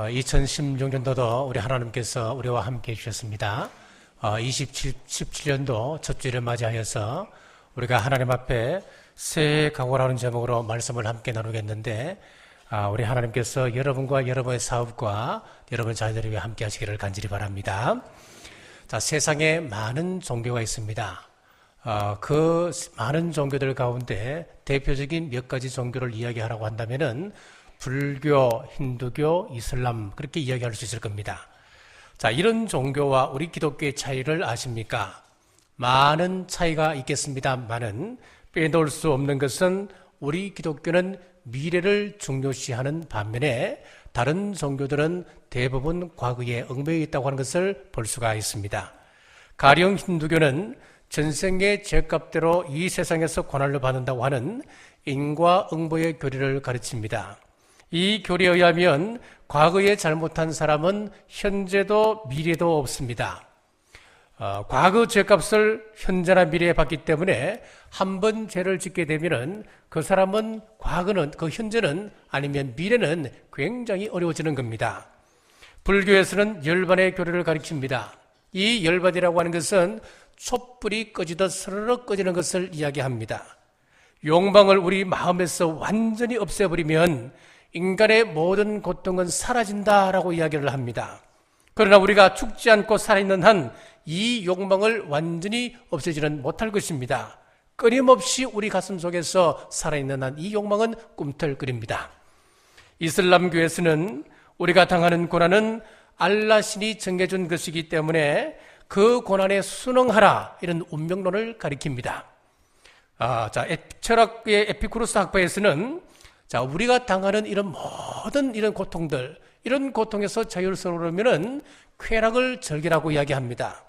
2016년도도 우리 하나님께서 우리와 함께 해주셨습니다. 17년도 첫 주일을 맞이하여서 우리가 하나님 앞에 새해 각오라는 제목으로 말씀을 함께 나누겠는데, 우리 하나님께서 여러분과 여러분의 사업과 여러분 자녀들을 위해 함께 하시기를 간절히 바랍니다. 자, 세상에 많은 종교가 있습니다. 그 많은 종교들 가운데 대표적인 몇 가지 종교를 이야기하라고 한다면은 불교, 힌두교, 이슬람, 그렇게 이야기할 수 있을 겁니다. 자, 이런 종교와 우리 기독교의 차이를 아십니까? 많은 차이가 있겠습니다만은 빼놓을 수 없는 것은 우리 기독교는 미래를 중요시하는 반면에 다른 종교들은 대부분 과거에 얽매여 있다고 하는 것을 볼 수가 있습니다. 가령 힌두교는 전생의 죄값대로 이 세상에서 고난을 받는다고 하는 인과응보의 교리를 가르칩니다. 이 교리에 의하면 과거에 잘못한 사람은 현재도 미래도 없습니다. 과거 죄값을 현재나 미래에 받기 때문에 한 번 죄를 짓게 되면 그 사람은 과거는, 그 현재는 아니면 미래는 굉장히 어려워지는 겁니다. 불교에서는 열반의 교리를 가르칩니다. 이 열반이라고 하는 것은 촛불이 꺼지듯 스르륵 꺼지는 것을 이야기합니다. 욕망을 우리 마음에서 완전히 없애버리면 인간의 모든 고통은 사라진다라고 이야기를 합니다. 그러나 우리가 죽지 않고 살아있는 한 이 욕망을 완전히 없애지는 못할 것입니다. 끊임없이 우리 가슴 속에서 살아있는 한 이 욕망은 꿈틀거립니다. 이슬람교에서는 우리가 당하는 고난은 알라 신이 정해준 것이기 때문에 그 고난에 순응하라, 이런 운명론을 가리킵니다. 철학의 에피쿠로스 학파에서는 우리가 당하는 이런 모든 이런 고통들, 이런 고통에서 자유스러우려면 쾌락을 즐기라고 이야기합니다.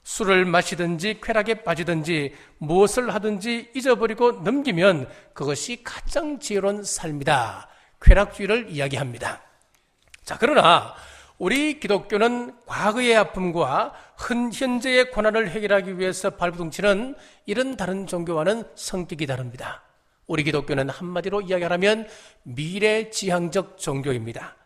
술을 마시든지 쾌락에 빠지든지 무엇을 하든지 잊어버리고 넘기면 그것이 가장 지혜로운 삶이다. 쾌락주의를 이야기합니다. 그러나 우리 기독교는 과거의 아픔과 현재의 고난을 해결하기 위해서 발부둥치는 이런 다른 종교와는 성격이 다릅니다. 우리 기독교는 한마디로 이야기하면 미래지향적 종교입니다.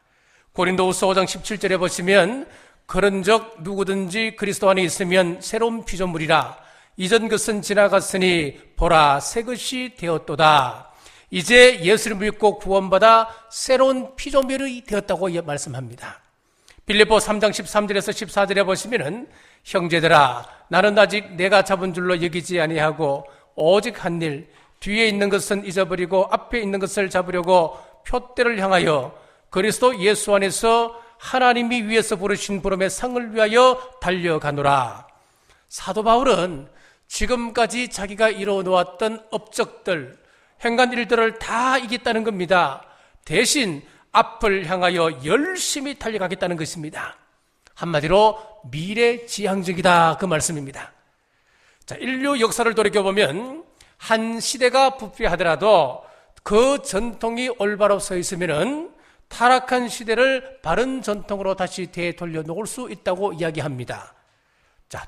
고린도후서 5장 17절에 보시면 그런즉 누구든지 그리스도 안에 있으면 새로운 피조물이라 이전 것은 지나갔으니 보라 새 것이 되었도다. 이제 예수를 믿고 구원받아 새로운 피조물이 되었다고 말씀합니다. 빌립보 3장 13절에서 14절에 보시면은 형제들아 나는 아직 내가 잡은 줄로 여기지 아니하고 오직 한 일 뒤에 있는 것은 잊어버리고 앞에 있는 것을 잡으려고 표대를 향하여 그리스도 예수 안에서 하나님이 위에서 부르신 부름의 상을 위하여 달려가노라. 사도 바울은 지금까지 자기가 이뤄놓았던 업적들, 행한 일들을 다 이겼다는 겁니다. 대신 앞을 향하여 열심히 달려가겠다는 것입니다. 한마디로 미래지향적이다, 그 말씀입니다. 인류 역사를 돌이켜보면 한 시대가 부패하더라도 그 전통이 올바로 서 있으면은 타락한 시대를 바른 전통으로 다시 되돌려 놓을 수 있다고 이야기합니다.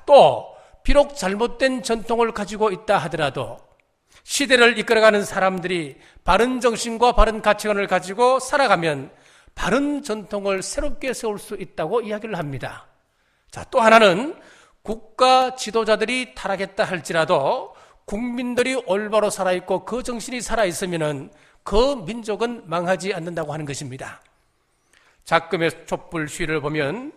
또 비록 잘못된 전통을 가지고 있다 하더라도 시대를 이끌어가는 사람들이 바른 정신과 바른 가치관을 가지고 살아가면 바른 전통을 새롭게 세울 수 있다고 이야기를 합니다. 또 하나는 국가 지도자들이 타락했다 할지라도 국민들이 올바로 살아있고 그 정신이 살아있으면 그 민족은 망하지 않는다고 하는 것입니다. 작금의 촛불 시위를 보면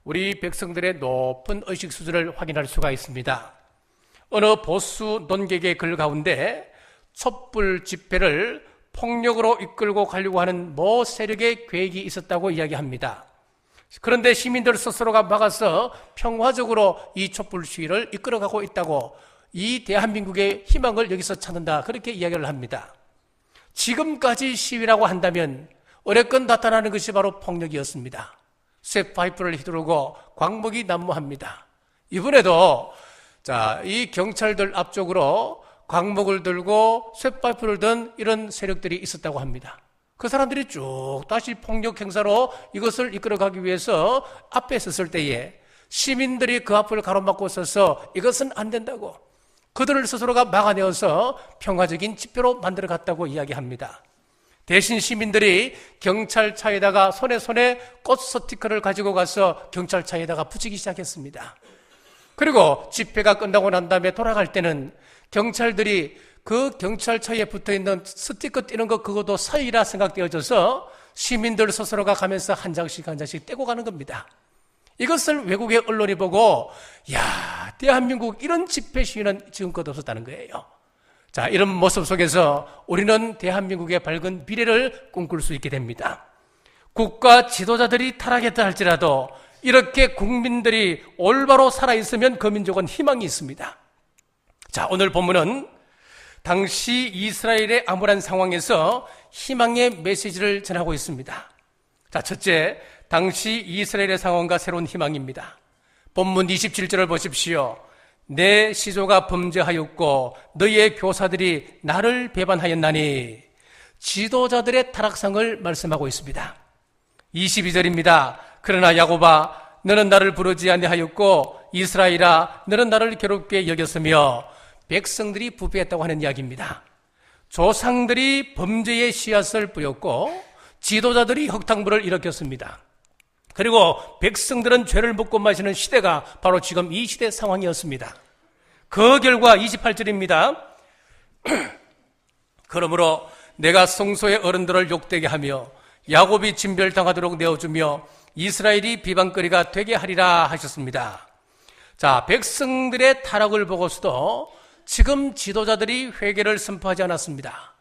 우리 백성들의 높은 의식 수준을 확인할 수가 있습니다. 어느 보수 논객의 글 가운데 촛불 집회를 폭력으로 이끌고 가려고 하는 모 세력의 계획이 있었다고 이야기합니다. 그런데 시민들 스스로가 막아서 평화적으로 이 촛불 시위를 이끌어가고 있다고, 이 대한민국의 희망을 여기서 찾는다, 그렇게 이야기를 합니다. 지금까지 시위라고 한다면 어렵건 나타나는 것이 바로 폭력이었습니다. 쇠파이프를 휘두르고 광목이 난무합니다. 이번에도 이 경찰들 앞쪽으로 광목을 들고 쇠파이프를 든 이런 세력들이 있었다고 합니다. 그 사람들이 쭉 다시 폭력 행사로 이것을 이끌어가기 위해서 앞에 섰을 때에 시민들이 그 앞을 가로막고 서서 이것은 안 된다고, 그들을 스스로가 막아내어서 평화적인 집회로 만들어갔다고 이야기합니다. 대신 시민들이 경찰차에다가 손에 꽃 스티커를 가지고 가서 경찰차에다가 붙이기 시작했습니다. 그리고 집회가 끝나고 난 다음에 돌아갈 때는 경찰들이 그 경찰차에 붙어있는 스티커 띄는 거 그것도 사이라 생각되어져서 시민들 스스로가 가면서 한 장씩 떼고 가는 겁니다. 이것을 외국의 언론이 보고 야, 대한민국 이런 집회 시위는 지금껏 없었다는 거예요. 자, 이런 모습 속에서 우리는 대한민국의 밝은 미래를 꿈꿀 수 있게 됩니다. 국가 지도자들이 타락했다 할지라도 이렇게 국민들이 올바로 살아있으면 그 민족은 희망이 있습니다. 자, 오늘 본문은 당시 이스라엘의 암울한 상황에서 희망의 메시지를 전하고 있습니다. 자, 첫째, 당시 이스라엘의 상황과 새로운 희망입니다. 본문 27절을 보십시오. 내 시조가 범죄하였고 너희의 교사들이 나를 배반하였나니. 지도자들의 타락상을 말씀하고 있습니다. 22절입니다. 그러나 야곱아 너는 나를 부르지 아니하였고 이스라엘아 너는 나를 괴롭게 여겼으며. 백성들이 부패했다고 하는 이야기입니다. 조상들이 범죄의 씨앗을 뿌렸고 지도자들이 흙탕물을 일으켰습니다. 그리고 백성들은 죄를 먹고 마시는 시대가 바로 지금 이 시대 상황이었습니다. 그 결과 28절입니다. 그러므로 내가 성소의 어른들을 욕되게 하며 야곱이 진멸당하도록 내어주며 이스라엘이 비방거리가 되게 하리라 하셨습니다. 자, 백성들의 타락을 보고서도 지금 지도자들이 회개를 선포하지 않았습니다.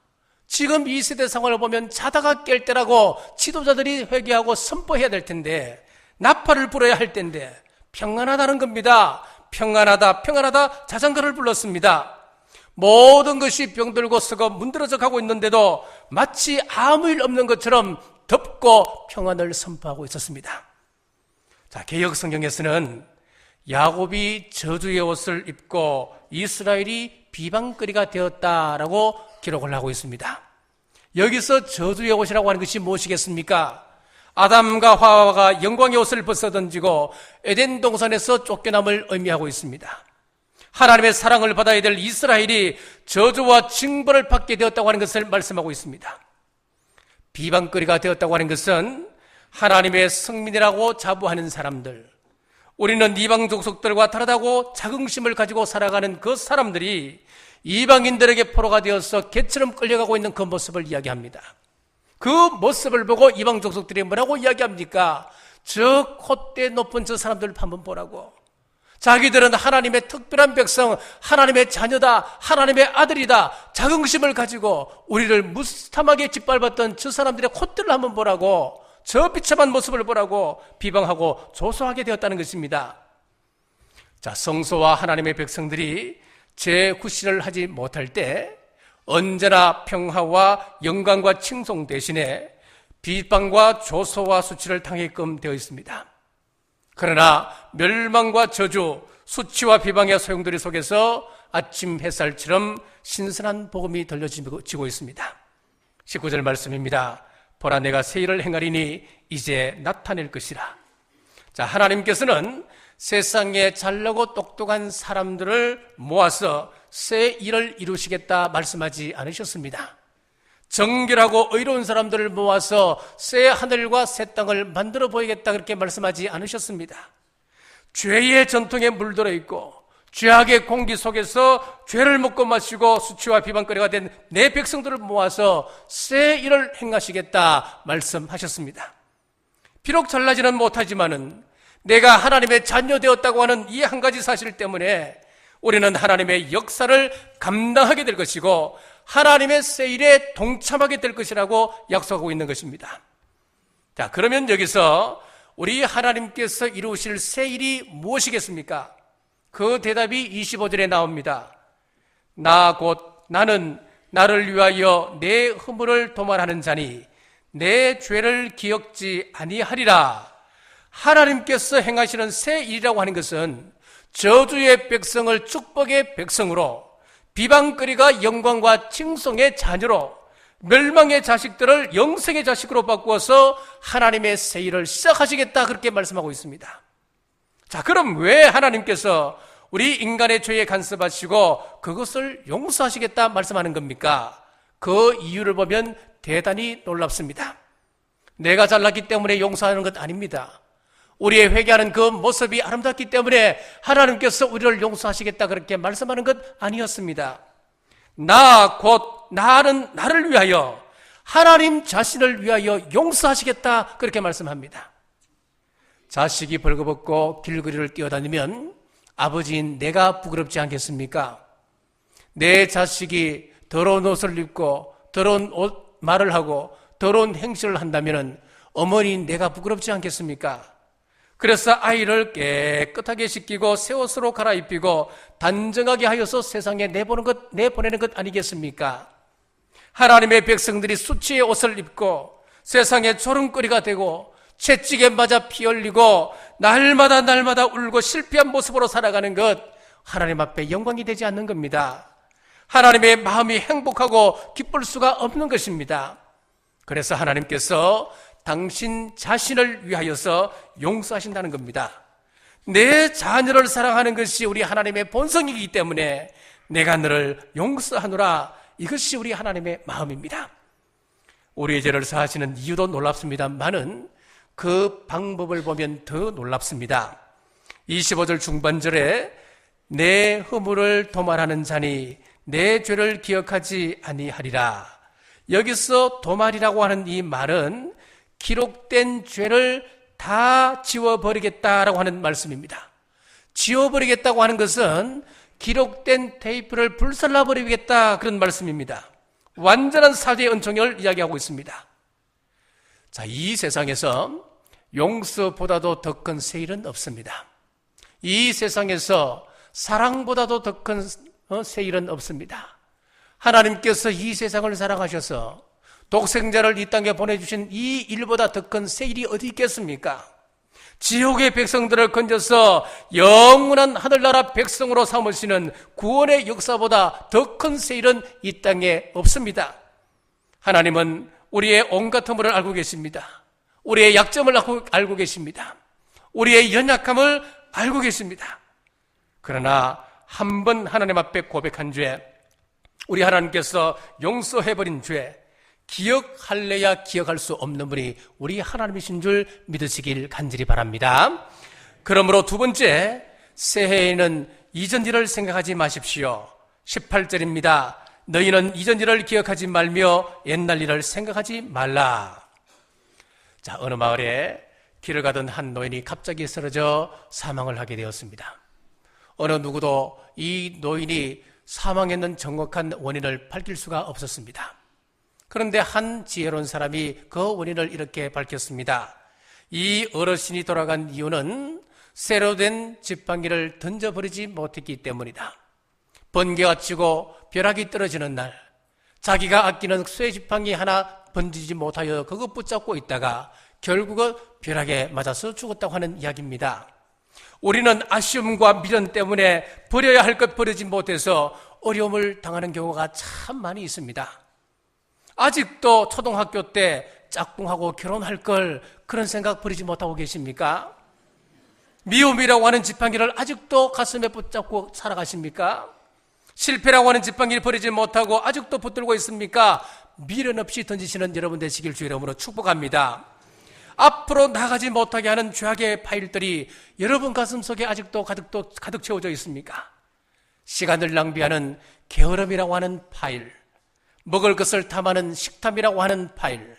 지금 이 시대 상황을 보면 자다가 깰 때라고 지도자들이 회개하고 선포해야 될 텐데, 나팔을 불어야 할 텐데 평안하다는 겁니다. 평안하다 자장가를 불렀습니다. 모든 것이 병들고 썩어 문드러져 가고 있는데도 마치 아무 일 없는 것처럼 덮고 평안을 선포하고 있었습니다. 자, 개역 성경에서는 야곱이 저주의 옷을 입고 이스라엘이 비방거리가 되었다라고 기록을 하고 있습니다. 여기서 저주의 옷이라고 하는 것이 무엇이겠습니까? 아담과 하와가 영광의 옷을 벗어던지고 에덴 동산에서 쫓겨남을 의미하고 있습니다. 하나님의 사랑을 받아야 될 이스라엘이 저주와 징벌을 받게 되었다고 하는 것을 말씀하고 있습니다. 비방거리가 되었다고 하는 것은 하나님의 성민이라고 자부하는 사람들, 우리는 이방 족속들과 다르다고 자긍심을 가지고 살아가는 그 사람들이 이방인들에게 포로가 되어서 개처럼 끌려가고 있는 그 모습을 이야기합니다. 그 모습을 보고 이방 족속들이 뭐라고 이야기합니까? 저 콧대 높은 저 사람들을 한번 보라고. 자기들은 하나님의 특별한 백성, 하나님의 자녀다, 하나님의 아들이다, 자긍심을 가지고 우리를 무스탐하게 짓밟았던 저 사람들의 콧대를 한번 보라고, 저 비참한 모습을 보라고 비방하고 조소하게 되었다는 것입니다. 자, 성소와 하나님의 백성들이 제9시를 하지 못할 때 언제나 평화와 영광과 칭송 대신에 비방과 조소와 수치를 당하게끔 되어 있습니다. 그러나 멸망과 저주, 수치와 비방의 소용돌이 속에서 아침 햇살처럼 신선한 복음이 들려지고 있습니다. 19절 말씀입니다. 보라 내가 새 일을 행하리니 이제 나타낼 것이라. 자, 하나님께서는 세상에 잘나고 똑똑한 사람들을 모아서 새 일을 이루시겠다 말씀하지 않으셨습니다. 정결하고 의로운 사람들을 모아서 새 하늘과 새 땅을 만들어 보이겠다 그렇게 말씀하지 않으셨습니다. 죄의 전통에 물들어 있고 죄악의 공기 속에서 죄를 먹고 마시고 수치와 비방거리가 된 내 백성들을 모아서 새 일을 행하시겠다 말씀하셨습니다. 비록 잘나지는 못하지만은 내가 하나님의 자녀 되었다고 하는 이 한 가지 사실 때문에 우리는 하나님의 역사를 감당하게 될 것이고 하나님의 새 일에 동참하게 될 것이라고 약속하고 있는 것입니다. 자, 그러면 여기서 우리 하나님께서 이루실 새 일이 무엇이겠습니까? 그 대답이 25절에 나옵니다. 나는 나를 위하여 내 허물을 도말하는 자니 내 죄를 기억지 아니하리라. 하나님께서 행하시는 새 일이라고 하는 것은 저주의 백성을 축복의 백성으로, 비방거리가 영광과 칭송의 자녀로, 멸망의 자식들을 영생의 자식으로 바꾸어서 하나님의 새 일을 시작하시겠다 그렇게 말씀하고 있습니다. 자, 그럼 왜 하나님께서 우리 인간의 죄에 간섭하시고 그것을 용서하시겠다 말씀하는 겁니까? 그 이유를 보면 대단히 놀랍습니다. 내가 잘났기 때문에 용서하는 것 아닙니다. 우리의 회개하는 그 모습이 아름답기 때문에 하나님께서 우리를 용서하시겠다 그렇게 말씀하는 것 아니었습니다. 나는 나를 위하여, 하나님 자신을 위하여 용서하시겠다 그렇게 말씀합니다. 자식이 벌거벗고 길거리를 뛰어다니면 아버지인 내가 부끄럽지 않겠습니까? 내 자식이 더러운 옷을 입고 더러운 말을 하고 더러운 행실을 한다면 어머니인 내가 부끄럽지 않겠습니까? 그래서 아이를 깨끗하게 씻기고 새 옷으로 갈아입히고 단정하게 하여서 세상에 내보내는 것 아니겠습니까? 하나님의 백성들이 수치의 옷을 입고 세상에 조롱거리가 되고 채찍에 맞아 피 흘리고 날마다 울고 실패한 모습으로 살아가는 것, 하나님 앞에 영광이 되지 않는 겁니다. 하나님의 마음이 행복하고 기쁠 수가 없는 것입니다. 그래서 하나님께서 당신 자신을 위하여서 용서하신다는 겁니다. 내 자녀를 사랑하는 것이 우리 하나님의 본성이기 때문에 내가 너를 용서하노라, 이것이 우리 하나님의 마음입니다. 우리의 죄를 사하시는 이유도 놀랍습니다만은 그 방법을 보면 더 놀랍습니다. 25절 중반절에 내 허물을 도말하는 자니 내 죄를 기억하지 아니하리라. 여기서 도말이라고 하는 이 말은 기록된 죄를 다 지워버리겠다라고 하는 말씀입니다. 지워버리겠다고 하는 것은 기록된 테이프를 불살라버리겠다 그런 말씀입니다. 완전한 사죄의 은총을 이야기하고 있습니다. 자, 이 세상에서 용서보다도 더 큰 세일은 없습니다. 이 세상에서 사랑보다도 더 큰 세일은 없습니다. 하나님께서 이 세상을 사랑하셔서 독생자를 이 땅에 보내주신 이 일보다 더 큰 세일이 어디 있겠습니까? 지옥의 백성들을 건져서 영원한 하늘나라 백성으로 삼으시는 구원의 역사보다 더 큰 세일은 이 땅에 없습니다. 하나님은 우리의 온갖 허물을 알고 계십니다. 우리의 약점을 알고 계십니다. 우리의 연약함을 알고 계십니다. 그러나 한 번 하나님 앞에 고백한 죄, 우리 하나님께서 용서해버린 죄, 기억할래야 기억할 수 없는 분이 우리 하나님이신 줄 믿으시길 간절히 바랍니다. 그러므로 두 번째, 새해에는 이전 일을 생각하지 마십시오. 18절입니다. 너희는 이전 일을 기억하지 말며 옛날 일을 생각하지 말라. 자, 어느 마을에 길을 가던 한 노인이 갑자기 쓰러져 사망을 하게 되었습니다. 어느 누구도 이 노인이 사망했는 정확한 원인을 밝힐 수가 없었습니다. 그런데 한 지혜로운 사람이 그 원인을 이렇게 밝혔습니다. 이 어르신이 돌아간 이유는 새로 된 지팡이를 던져버리지 못했기 때문이다. 번개가 치고 벼락이 떨어지는 날, 자기가 아끼는 쇠 지팡이 하나 번지지 못하여 그거 붙잡고 있다가 결국은 벼락에 맞아서 죽었다고 하는 이야기입니다. 우리는 아쉬움과 미련 때문에 버려야 할 것 버리지 못해서 어려움을 당하는 경우가 참 많이 있습니다. 아직도 초등학교 때 짝꿍하고 결혼할 걸 그런 생각 버리지 못하고 계십니까? 미움이라고 하는 지팡이를 아직도 가슴에 붙잡고 살아가십니까? 실패라고 하는 지팡이를 버리지 못하고 아직도 붙들고 있습니까? 미련 없이 던지시는 여러분 되시길 주의 이름으로 축복합니다. 앞으로 나가지 못하게 하는 죄악의 파일들이 여러분 가슴속에 아직도 가득 채워져 있습니까? 시간을 낭비하는 게으름이라고 하는 파일, 먹을 것을 탐하는 식탐이라고 하는 파일,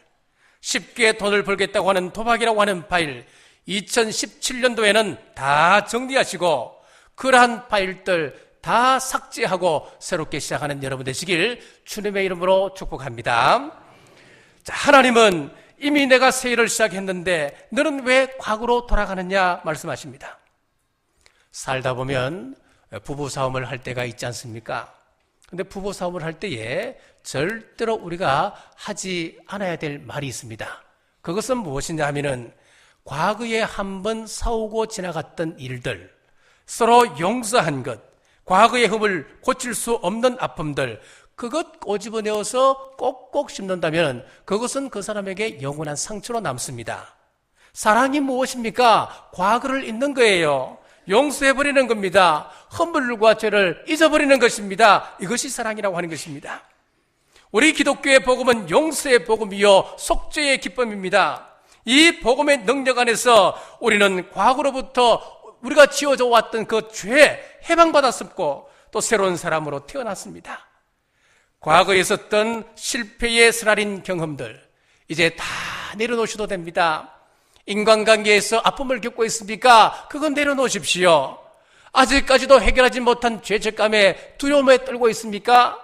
쉽게 돈을 벌겠다고 하는 도박이라고 하는 파일, 2017년도에는 다 정리하시고 그러한 파일들 다 삭제하고 새롭게 시작하는 여러분 되시길 주님의 이름으로 축복합니다. 자, 하나님은 이미 내가 새 일을 시작했는데 너는 왜 과거로 돌아가느냐 말씀하십니다. 살다 보면 부부싸움을 할 때가 있지 않습니까? 근데 부부싸움을 할 때에 절대로 우리가 하지 않아야 될 말이 있습니다. 그것은 무엇이냐 하면은 과거에 한번 싸우고 지나갔던 일들, 서로 용서한 것, 과거의 흠을 고칠 수 없는 아픔들, 그것 꼬집어내어서 꼭꼭 씹는다면 그것은 그 사람에게 영원한 상처로 남습니다. 사랑이 무엇입니까? 과거를 잊는 거예요. 용서해버리는 겁니다. 허물과 죄를 잊어버리는 것입니다. 이것이 사랑이라고 하는 것입니다. 우리 기독교의 복음은 용서의 복음이요 속죄의 기쁨입니다. 이 복음의 능력 안에서 우리는 과거로부터 우리가 지어져 왔던 그 죄에 해방받았었고 또 새로운 사람으로 태어났습니다. 과거에 있었던 실패의 쓰라린 경험들 이제 다 내려놓으셔도 됩니다. 인간관계에서 아픔을 겪고 있습니까? 그건 내려놓으십시오. 아직까지도 해결하지 못한 죄책감에 두려움에 떨고 있습니까?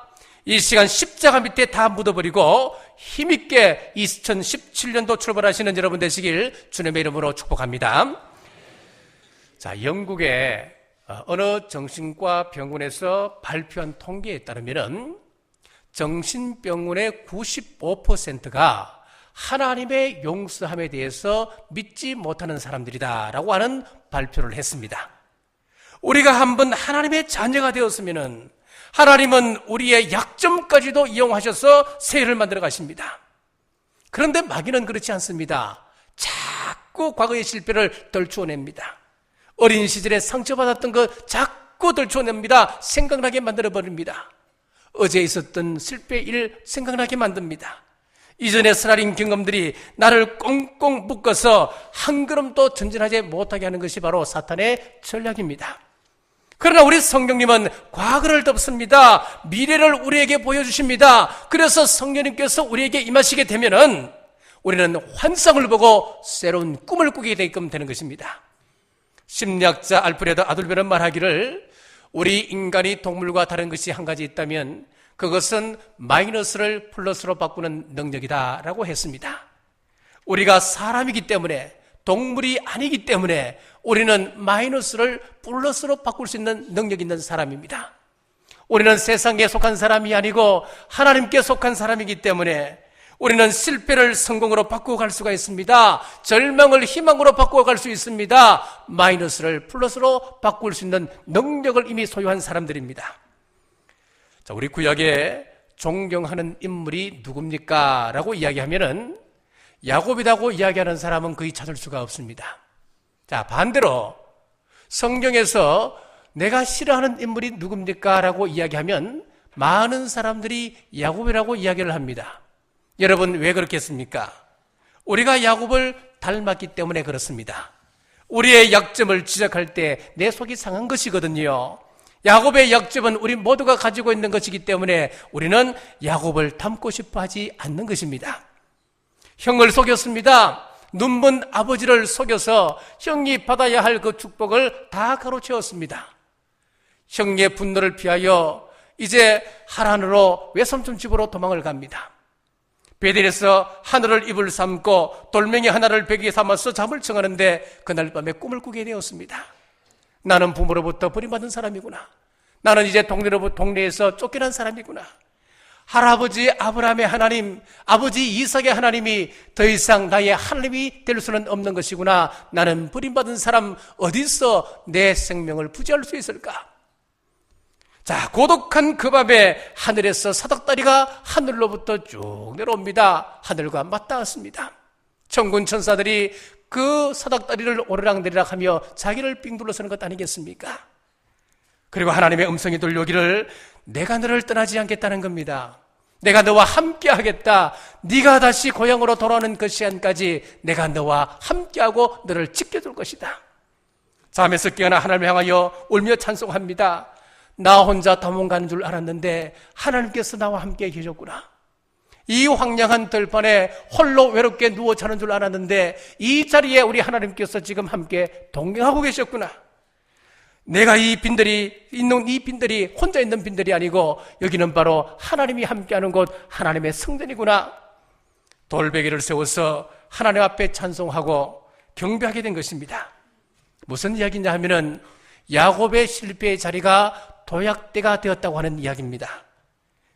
이 시간 십자가 밑에 다 묻어버리고 힘있게 2017년도 출발하시는 여러분 되시길 주님의 이름으로 축복합니다. 자, 영국의 어느 정신과 병원에서 발표한 통계에 따르면 정신병원의 95%가 하나님의 용서함에 대해서 믿지 못하는 사람들이다라고 하는 발표를 했습니다. 우리가 한번 하나님의 자녀가 되었으면 하나님은 우리의 약점까지도 이용하셔서 새해를 만들어 가십니다. 그런데 마귀는 그렇지 않습니다. 자꾸 과거의 실패를 덜추어냅니다. 어린 시절에 상처받았던 것 자꾸 덜추어냅니다. 생각나게 만들어버립니다. 어제 있었던 실패의 일 생각나게 만듭니다. 이전의 쓰라린 경험들이 나를 꽁꽁 묶어서 한 걸음도 전진하지 못하게 하는 것이 바로 사탄의 전략입니다. 그러나 우리 성령님은 과거를 덮습니다. 미래를 우리에게 보여주십니다. 그래서 성령님께서 우리에게 임하시게 되면은 우리는 환상을 보고 새로운 꿈을 꾸게 되게끔 되는 것입니다. 심리학자 알프레드 아들베는 말하기를 우리 인간이 동물과 다른 것이 한 가지 있다면 그것은 마이너스를 플러스로 바꾸는 능력이다라고 했습니다. 우리가 사람이기 때문에 동물이 아니기 때문에 우리는 마이너스를 플러스로 바꿀 수 있는 능력 있는 사람입니다. 우리는 세상에 속한 사람이 아니고 하나님께 속한 사람이기 때문에 우리는 실패를 성공으로 바꾸어 갈 수가 있습니다. 절망을 희망으로 바꾸어 갈 수 있습니다. 마이너스를 플러스로 바꿀 수 있는 능력을 이미 소유한 사람들입니다. 자, 우리 구약에 존경하는 인물이 누굽니까? 라고 이야기하면은 야곱이라고 이야기하는 사람은 거의 찾을 수가 없습니다. 자, 반대로 성경에서 내가 싫어하는 인물이 누굽니까? 라고 이야기하면 많은 사람들이 야곱이라고 이야기를 합니다. 여러분 왜 그렇겠습니까? 우리가 야곱을 닮았기 때문에 그렇습니다. 우리의 약점을 지적할 때 내 속이 상한 것이거든요. 야곱의 약점은 우리 모두가 가지고 있는 것이기 때문에 우리는 야곱을 닮고 싶어 하지 않는 것입니다. 형을 속였습니다. 눈먼 아버지를 속여서 형이 받아야 할 그 축복을 다 가로채웠습니다. 형의 분노를 피하여 이제 하란으로 외삼촌 집으로 도망을 갑니다. 베델에서 하늘을 이불 삼고 돌멩이 하나를 베개 삼아서 잠을 청하는데 그날 밤에 꿈을 꾸게 되었습니다. 나는 부모로부터 버림받은 사람이구나. 나는 이제 동네에서 쫓겨난 사람이구나. 할아버지 아브라함의 하나님, 아버지 이삭의 하나님이 더 이상 나의 하나님이 될 수는 없는 것이구나. 나는 버림받은 사람, 어디서 내 생명을 부지할 수 있을까? 자, 고독한 그 밤에 하늘에서 사닥다리가 하늘로부터 쭉 내려옵니다. 하늘과 맞닿았습니다. 천군 천사들이 그 사닥다리를 오르락내리락 하며 자기를 삥 둘러서는 것 아니겠습니까? 그리고 하나님의 음성이 들려오기를 내가 너를 떠나지 않겠다는 겁니다. 내가 너와 함께 하겠다. 네가 다시 고향으로 돌아오는 그 시간까지 내가 너와 함께하고 너를 지켜줄 것이다. 잠에서 깨어나 하나님을 향하여 울며 찬송합니다. 나 혼자 도망가는 줄 알았는데 하나님께서 나와 함께 계셨구나. 이 황량한 들판에 홀로 외롭게 누워 자는 줄 알았는데 이 자리에 우리 하나님께서 지금 함께 동행하고 계셨구나. 내가 이 빈들이 혼자 있는 빈들이 아니고 여기는 바로 하나님이 함께하는 곳, 하나님의 성전이구나. 돌베개를 세워서 하나님 앞에 찬송하고 경배하게 된 것입니다. 무슨 이야기냐 하면은 야곱의 실패의 자리가 도약대가 되었다고 하는 이야기입니다.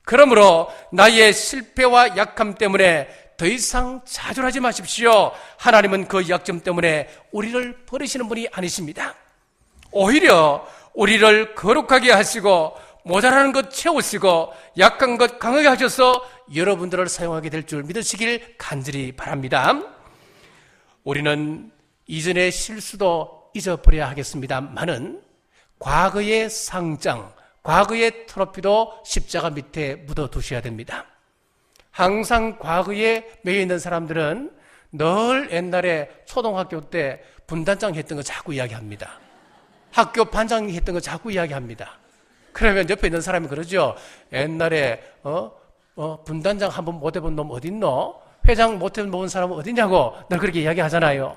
그러므로 나의 실패와 약함 때문에 더 이상 좌절하지 마십시오. 하나님은 그 약점 때문에 우리를 버리시는 분이 아니십니다. 오히려 우리를 거룩하게 하시고 모자라는 것 채우시고 약한 것 강하게 하셔서 여러분들을 사용하게 될 줄 믿으시길 간절히 바랍니다. 우리는 이전의 실수도 잊어버려야 하겠습니다만은 과거의 상장, 과거의 트로피도 십자가 밑에 묻어두셔야 됩니다. 항상 과거에 매여 있는 사람들은 늘 옛날에 초등학교 때 분단장 했던 거 자꾸 이야기합니다. 학교 반장 했던 거 자꾸 이야기합니다. 그러면 옆에 있는 사람이 그러죠. 옛날에 분단장 한번 못 해본 놈 어딨노? 회장 못 해본 사람 어딨냐고 늘 그렇게 이야기하잖아요.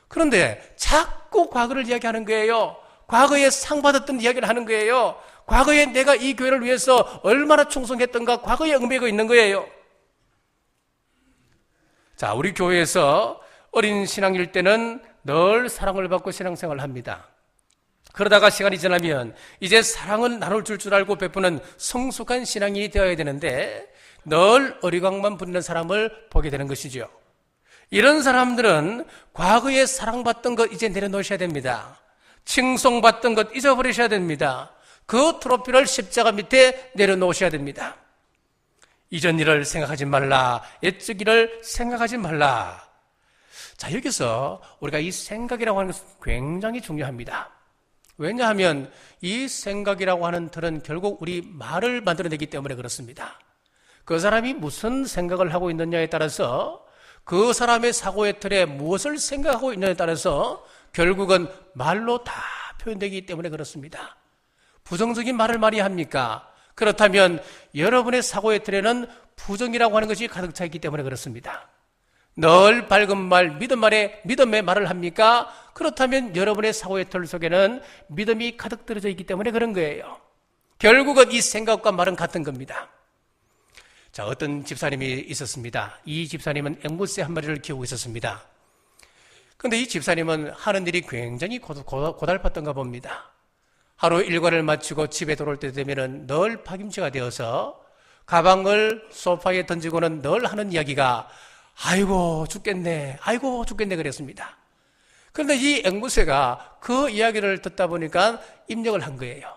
그런데 자꾸 과거를 이야기하는 거예요. 과거에 상 받았던 이야기를 하는 거예요. 과거에 내가 이 교회를 위해서 얼마나 충성했던가 과거에 얽매이고 있는 거예요. 자, 우리 교회에서 어린 신앙일 때는 늘 사랑을 받고 신앙생활을 합니다. 그러다가 시간이 지나면 이제 사랑은 나눌 줄 알고 베푸는 성숙한 신앙이 되어야 되는데 늘 어리광만 부리는 사람을 보게 되는 것이죠. 이런 사람들은 과거에 사랑받던 것 이제 내려놓으셔야 됩니다. 칭송받던 것 잊어버리셔야 됩니다. 그 트로피를 십자가 밑에 내려놓으셔야 됩니다. 이전 일을 생각하지 말라. 옛적 일을 생각하지 말라. 자, 여기서 우리가 이 생각이라고 하는 것은 굉장히 중요합니다. 왜냐하면 이 생각이라고 하는 틀은 결국 우리 말을 만들어내기 때문에 그렇습니다. 그 사람이 무슨 생각을 하고 있느냐에 따라서 그 사람의 사고의 틀에 무엇을 생각하고 있느냐에 따라서 결국은 말로 다 표현되기 때문에 그렇습니다. 부정적인 말을 많이 합니까? 그렇다면 여러분의 사고의 틀에는 부정이라고 하는 것이 가득 차 있기 때문에 그렇습니다. 늘 밝은 말, 믿음의 말을 합니까? 그렇다면 여러분의 사고의 틀 속에는 믿음이 가득 들어져 있기 때문에 그런 거예요. 결국은 이 생각과 말은 같은 겁니다. 자, 어떤 집사님이 있었습니다. 이 집사님은 앵무새 한 마리를 키우고 있었습니다. 그런데 이 집사님은 하는 일이 굉장히 고달팠던가 봅니다. 하루 일과를 마치고 집에 돌아올 때 되면 늘 파김치가 되어서 가방을 소파에 던지고는 늘 하는 이야기가 아이고 죽겠네 그랬습니다. 그런데 이 앵무새가 그 이야기를 듣다 보니까 입력을 한 거예요.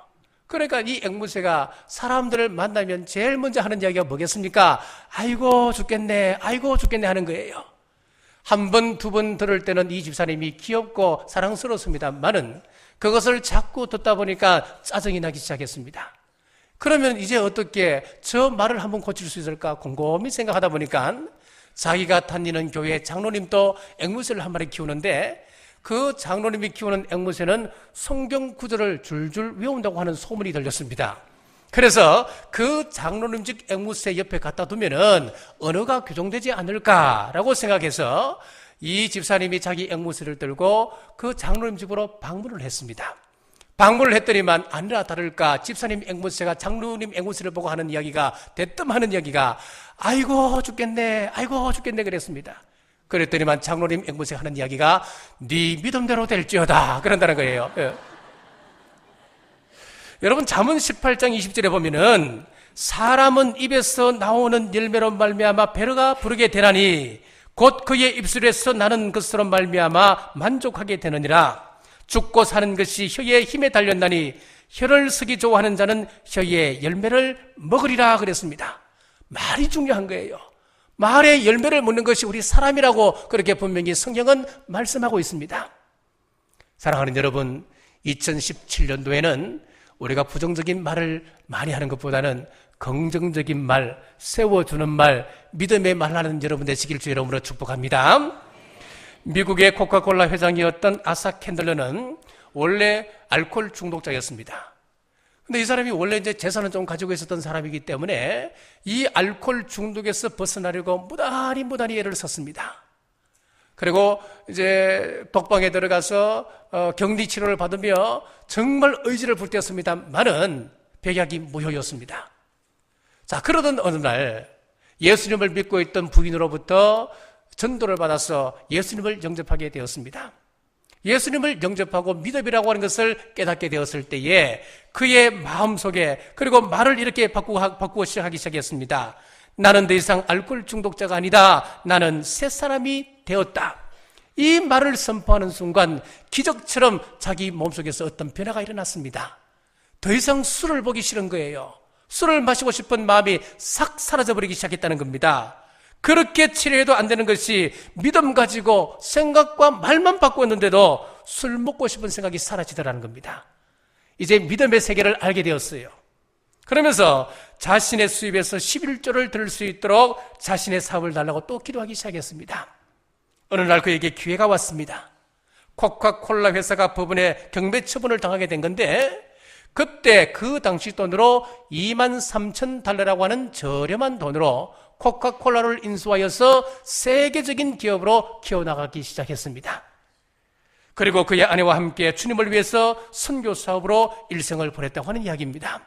그러니까 이 앵무새가 사람들을 만나면 제일 먼저 하는 이야기가 뭐겠습니까? 아이고 죽겠네 하는 거예요. 한 번, 두 번 들을 때는 이 집사님이 귀엽고 사랑스럽습니다만은 그것을 자꾸 듣다 보니까 짜증이 나기 시작했습니다. 그러면 이제 어떻게 저 말을 한번 고칠 수 있을까 곰곰이 생각하다 보니까 자기가 다니는 교회 장로님도 앵무새를 한 마리 키우는데 그 장로님이 키우는 앵무새는 성경 구절을 줄줄 외운다고 하는 소문이 들렸습니다. 그래서 그 장로님 집 앵무새 옆에 갖다 두면은 언어가 교정되지 않을까라고 생각해서 이 집사님이 자기 앵무새를 들고 그 장로님 집으로 방문을 했습니다. 방문을 했더니만 아니라 다를까 집사님 앵무새가 장로님 앵무새를 보고 하는 이야기가 대뜸하는 이야기가 아이고 죽겠네 그랬습니다. 그랬더니만 장로님 앵무새가 하는 이야기가 네 믿음대로 될지어다 그런다는 거예요. 예. 여러분 잠언 18장 20절에 보면은 사람은 입에서 나오는 열매로 말미암아 배가 부르게 되나니 곧 그의 입술에서 나는 것으로 말미암아 만족하게 되느니라. 죽고 사는 것이 혀의 힘에 달렸나니 혀를 쓰기 좋아하는 자는 혀의 열매를 먹으리라 그랬습니다. 말이 중요한 거예요. 말의 열매를 먹는 것이 우리 사람이라고 그렇게 분명히 성경은 말씀하고 있습니다. 사랑하는 여러분, 2017년도에는 우리가 부정적인 말을 많이 하는 것보다는 긍정적인 말, 세워주는 말, 믿음의 말하는 여러분 되시길 주 이름으로 축복합니다. 미국의 코카콜라 회장이었던 아사 캔들러는 원래 알코올 중독자였습니다. 근데 이 사람이 원래 이제 재산을 좀 가지고 있었던 사람이기 때문에 이 알코올 중독에서 벗어나려고 무단히 애를 썼습니다. 그리고 이제 독방에 들어가서 격리 치료를 받으며 정말 의지를 불태웠습니다만은 백약이 무효였습니다. 자, 그러던 어느 날 예수님을 믿고 있던 부인으로부터 전도를 받아서 예수님을 영접하게 되었습니다. 예수님을 영접하고 믿음이라고 하는 것을 깨닫게 되었을 때에 그의 마음속에 그리고 말을 이렇게 바꾸고 시작하기 시작했습니다. 나는 더 이상 알코올 중독자가 아니다. 나는 새 사람이 되었다. 이 말을 선포하는 순간 기적처럼 자기 몸속에서 어떤 변화가 일어났습니다. 더 이상 술을 보기 싫은 거예요. 술을 마시고 싶은 마음이 싹 사라져버리기 시작했다는 겁니다. 그렇게 치료해도 안 되는 것이 믿음 가지고 생각과 말만 바꾸었는데도 술 먹고 싶은 생각이 사라지더라는 겁니다. 이제 믿음의 세계를 알게 되었어요. 그러면서 자신의 수입에서 11조를 들을 수 있도록 자신의 사업을 달라고 또 기도하기 시작했습니다. 어느 날 그에게 기회가 왔습니다. 코카콜라 회사가 법원에 경매 처분을 당하게 된 건데, 그때 그 당시 돈으로 23,000달러라고 하는 저렴한 돈으로 코카콜라를 인수하여서 세계적인 기업으로 키워나가기 시작했습니다. 그리고 그의 아내와 함께 주님을 위해서 선교 사업으로 일생을 보냈다고 하는 이야기입니다.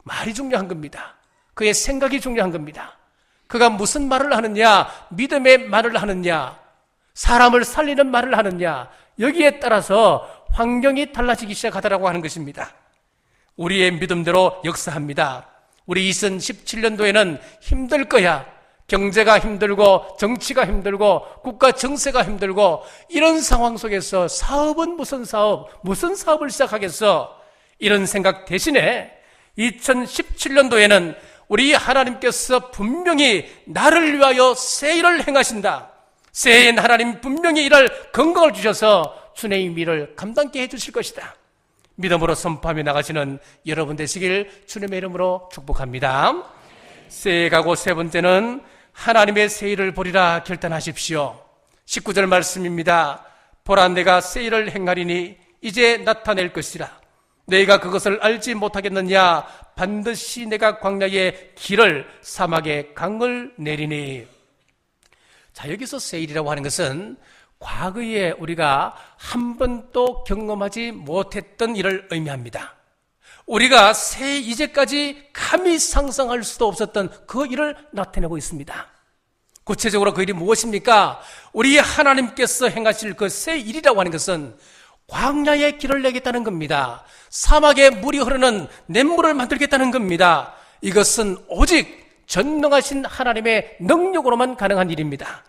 말이 중요한 겁니다. 그의 생각이 중요한 겁니다. 그가 무슨 말을 하느냐, 믿음의 말을 하느냐, 사람을 살리는 말을 하느냐, 여기에 따라서 환경이 달라지기 시작하더라고 하는 것입니다. 우리의 믿음대로 역사합니다. 우리 2017년도에는 힘들 거야. 경제가 힘들고 정치가 힘들고 국가 정세가 힘들고 이런 상황 속에서 사업은 무슨 사업을 시작하겠어? 이런 생각 대신에 2017년도에는 우리 하나님께서 분명히 나를 위하여 새 일을 행하신다. 새해엔 하나님 분명히 일할 건강을 주셔서 주님의 일을 감당케 해주실 것이다. 믿음으로 선포하며 나가시는 여러분 되시길 주님의 이름으로 축복합니다. 새해 가고 세 번째는 하나님의 새 일을 보리라 결단하십시오. 19절 말씀입니다. 보라, 내가 새 일을 행하리니 이제 나타낼 것이라. 너희가 그것을 알지 못하겠느냐? 반드시 내가 광야의 길을 사막의 강을 내리니. 자, 여기서 새 일이라고 하는 것은 과거에 우리가 한 번도 경험하지 못했던 일을 의미합니다. 우리가 이제까지 감히 상상할 수도 없었던 그 일을 나타내고 있습니다. 구체적으로 그 일이 무엇입니까? 우리 하나님께서 행하실 그 새 일이라고 하는 것은 광야의 길을 내겠다는 겁니다. 사막에 물이 흐르는 냇물을 만들겠다는 겁니다. 이것은 오직 전능하신 하나님의 능력으로만 가능한 일입니다.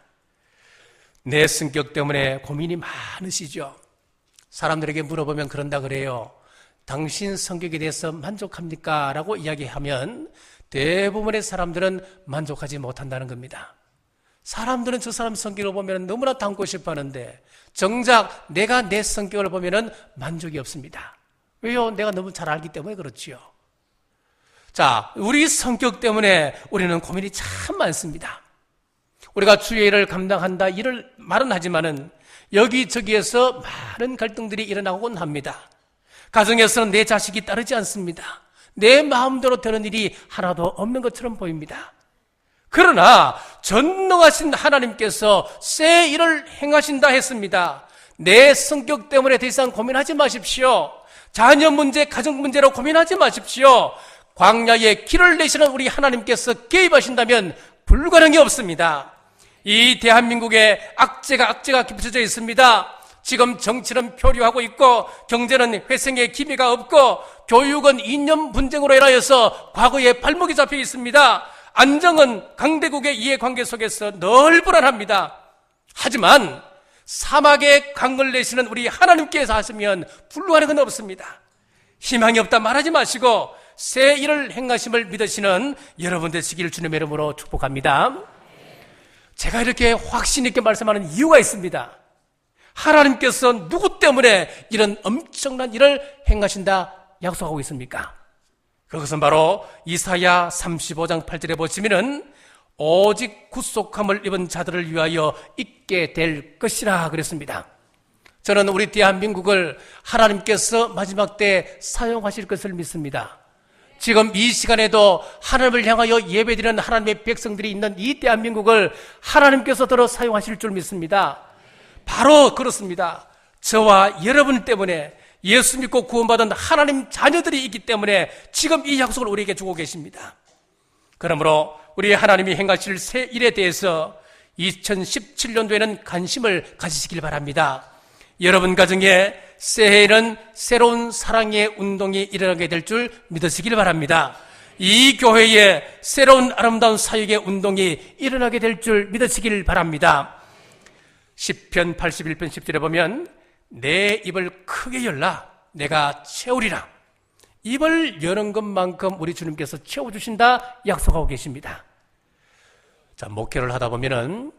내 성격 때문에 고민이 많으시죠? 사람들에게 물어보면 그런다 그래요. 당신 성격에 대해서 만족합니까? 라고 이야기하면 대부분의 사람들은 만족하지 못한다는 겁니다. 사람들은 저 사람 성격을 보면 너무나 닮고 싶어 하는데 정작 내가 내 성격을 보면 만족이 없습니다. 왜요? 내가 너무 잘 알기 때문에 그렇지요. 자, 우리 성격 때문에 우리는 고민이 참 많습니다. 우리가 주의 일을 감당한다 이를 말은 하지만은 여기저기에서 많은 갈등들이 일어나곤 합니다. 가정에서는 내 자식이 따르지 않습니다. 내 마음대로 되는 일이 하나도 없는 것처럼 보입니다. 그러나 전능하신 하나님께서 새 일을 행하신다 했습니다. 내 성격 때문에 더 이상 고민하지 마십시오. 자녀 문제, 가정 문제로 고민하지 마십시오. 광야에 길을 내시는 우리 하나님께서 개입하신다면 불가능이 없습니다. 이 대한민국에 악재가 깊어져 있습니다. 지금 정치는 표류하고 있고 경제는 회생의 기미가 없고 교육은 이념 분쟁으로 인하여서 과거에 발목이 잡혀 있습니다. 안정은 강대국의 이해관계 속에서 늘 불안합니다. 하지만 사막에 강을 내시는 우리 하나님께서 하시면 불가능은 없습니다. 희망이 없다 말하지 마시고 새 일을 행하심을 믿으시는 여러분 되시길 주님의 이름으로 축복합니다. 제가 이렇게 확신 있게 말씀하는 이유가 있습니다. 하나님께서 누구 때문에 이런 엄청난 일을 행하신다 약속하고 있습니까? 그것은 바로 이사야 35장 8절에 보시면은 오직 구속함을 입은 자들을 위하여 있게 될 것이라 그랬습니다. 저는 우리 대한민국을 하나님께서 마지막 때 사용하실 것을 믿습니다. 지금 이 시간에도 하나님을 향하여 예배드리는 하나님의 백성들이 있는 이 대한민국을 하나님께서 더러 사용하실 줄 믿습니다. 바로 그렇습니다. 저와 여러분 때문에 예수 믿고 구원받은 하나님 자녀들이 있기 때문에 지금 이 약속을 우리에게 주고 계십니다. 그러므로 우리 하나님이 행하실 새 일에 대해서 2017년도에는 관심을 가지시길 바랍니다. 여러분 가정에 새해에는 새로운 사랑의 운동이 일어나게 될 줄 믿으시길 바랍니다. 이 교회에 새로운 아름다운 사역의 운동이 일어나게 될 줄 믿으시길 바랍니다. 시편 81편 10절에 보면 내 입을 크게 열라 내가 채우리라. 입을 여는 것만큼 우리 주님께서 채워주신다 약속하고 계십니다. 자, 목회를 하다 보면은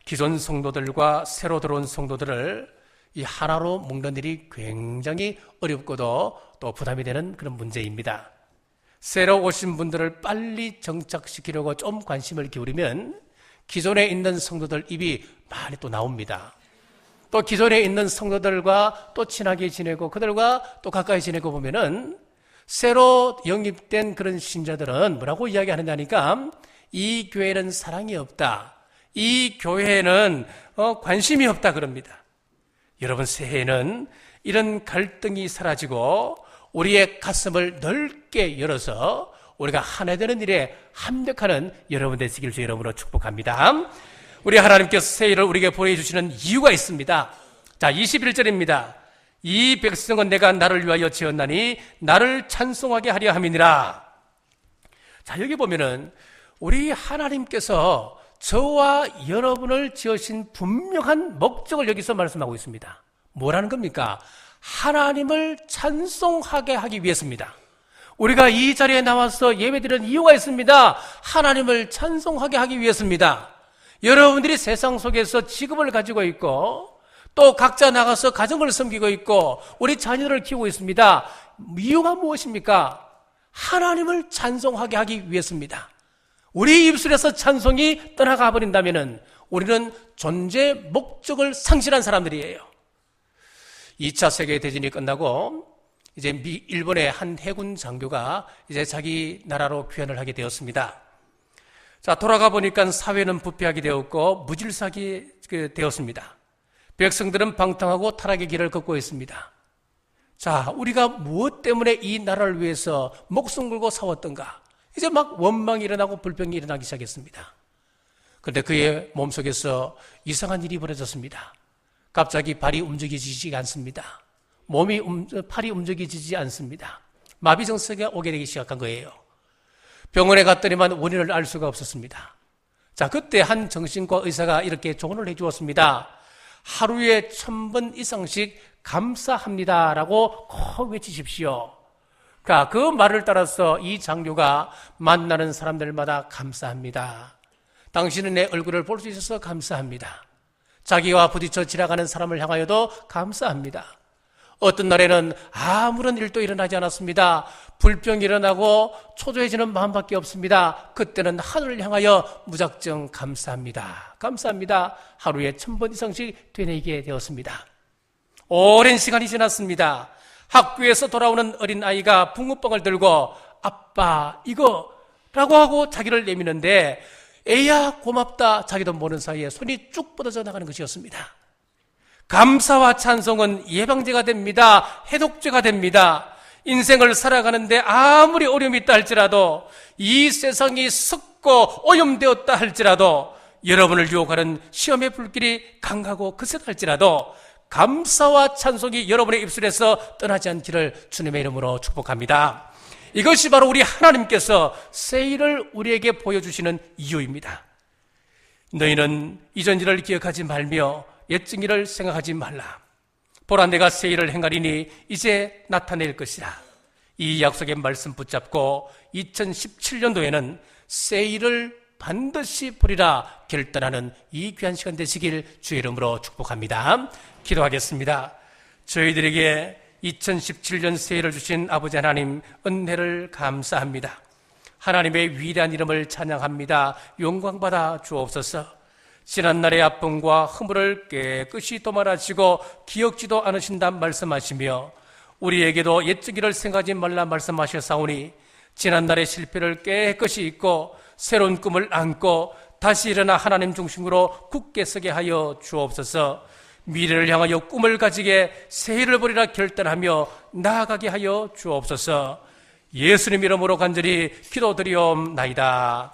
기존 성도들과 새로 들어온 성도들을 이 하나로 묶는 일이 굉장히 어렵고도 또 부담이 되는 그런 문제입니다. 새로 오신 분들을 빨리 정착시키려고 좀 관심을 기울이면 기존에 있는 성도들 입이 많이 또 나옵니다. 또 기존에 있는 성도들과 또 친하게 지내고 그들과 또 가까이 지내고 보면은 새로 영입된 그런 신자들은 뭐라고 이야기하느냐니까 이 교회는 사랑이 없다. 이 교회에는 관심이 없다 그럽니다. 여러분, 새해에는 이런 갈등이 사라지고 우리의 가슴을 넓게 열어서 우리가 한 해 되는 일에 합력하는 여러분 되시길 주의 이름으로 축복합니다. 우리 하나님께서 새해를 우리에게 보여주시는 이유가 있습니다. 자, 21절입니다. 이 백성은 내가 나를 위하여 지었나니 나를 찬송하게 하려 함이니라. 자, 여기 보면은 우리 하나님께서 저와 여러분을 지으신 분명한 목적을 여기서 말씀하고 있습니다. 뭐라는 겁니까? 하나님을 찬송하게 하기 위해서입니다. 우리가 이 자리에 나와서 예배드리는 이유가 있습니다. 하나님을 찬송하게 하기 위해서입니다. 여러분들이 세상 속에서 직업을 가지고 있고 또 각자 나가서 가정을 섬기고 있고 우리 자녀들을 키우고 있습니다. 이유가 무엇입니까? 하나님을 찬송하게 하기 위해서입니다. 우리 입술에서 찬송이 떠나가 버린다면 우리는 존재 목적을 상실한 사람들이에요. 2차 세계대전이 끝나고 이제 일본의 한 해군 장교가 이제 자기 나라로 귀환을 하게 되었습니다. 자, 돌아가 보니까 사회는 부패하게 되었고 무질서하게 되었습니다. 백성들은 방탕하고 타락의 길을 걷고 있습니다. 자, 우리가 무엇 때문에 이 나라를 위해서 목숨 걸고 싸웠던가? 이제 막 원망이 일어나고 불평이 일어나기 시작했습니다. 그런데 그의 몸속에서 이상한 일이 벌어졌습니다. 갑자기 발이 움직이지 않습니다. 팔이 움직이지 않습니다. 마비 증세가 오게 되기 시작한 거예요. 병원에 갔더니만 원인을 알 수가 없었습니다. 자, 그때 한 정신과 의사가 이렇게 조언을 해 주었습니다. 하루에 1000번 이상씩 감사합니다라고 꼭 외치십시오. 그러니까 그 말을 따라서 이 장교가 만나는 사람들마다 감사합니다. 당신은 내 얼굴을 볼 수 있어서 감사합니다. 자기와 부딪혀 지나가는 사람을 향하여도 감사합니다. 어떤 날에는 아무런 일도 일어나지 않았습니다. 불평이 일어나고 초조해지는 마음밖에 없습니다. 그때는 하늘을 향하여 무작정 감사합니다. 감사합니다. 하루에 1000번 이상씩 되뇌게 되었습니다. 오랜 시간이 지났습니다. 학교에서 돌아오는 어린아이가 붕어빵을 들고 아빠 이거라고 하고 자기를 내미는데 애야 고맙다 자기도 모르는 사이에 손이 쭉 뻗어져 나가는 것이었습니다. 감사와 찬송은 예방제가 됩니다. 해독제가 됩니다. 인생을 살아가는데 아무리 어려움이 있다 할지라도 이 세상이 썩고 오염되었다 할지라도 여러분을 유혹하는 시험의 불길이 강하고 거세다 할지라도 감사와 찬송이 여러분의 입술에서 떠나지 않기를 주님의 이름으로 축복합니다. 이것이 바로 우리 하나님께서 새해를 우리에게 보여주시는 이유입니다. 너희는 이전 일을 기억하지 말며 옛적 일을 생각하지 말라. 보라 내가 새해를 행하리니 이제 나타낼 것이라. 이 약속의 말씀 붙잡고 2017년도에는 새해를 반드시 보리라 결단하는 이 귀한 시간 되시길 주의 이름으로 축복합니다. 기도하겠습니다. 저희들에게 2017년 새해를 주신 아버지 하나님 은혜를 감사합니다. 하나님의 위대한 이름을 찬양합니다. 영광받아 주옵소서. 지난날의 아픔과 허물을 깨끗이 도말하시고 기억지도 않으신다 말씀하시며 우리에게도 옛적 일을 생각하지 말라 말씀하셨사오니 지난날의 실패를 깨끗이 잊고 새로운 꿈을 안고 다시 일어나 하나님 중심으로 굳게 서게 하여 주옵소서. 미래를 향하여 꿈을 가지게 새해를 보리라 결단하며 나아가게 하여 주옵소서. 예수님 이름으로 간절히 기도드리옵나이다.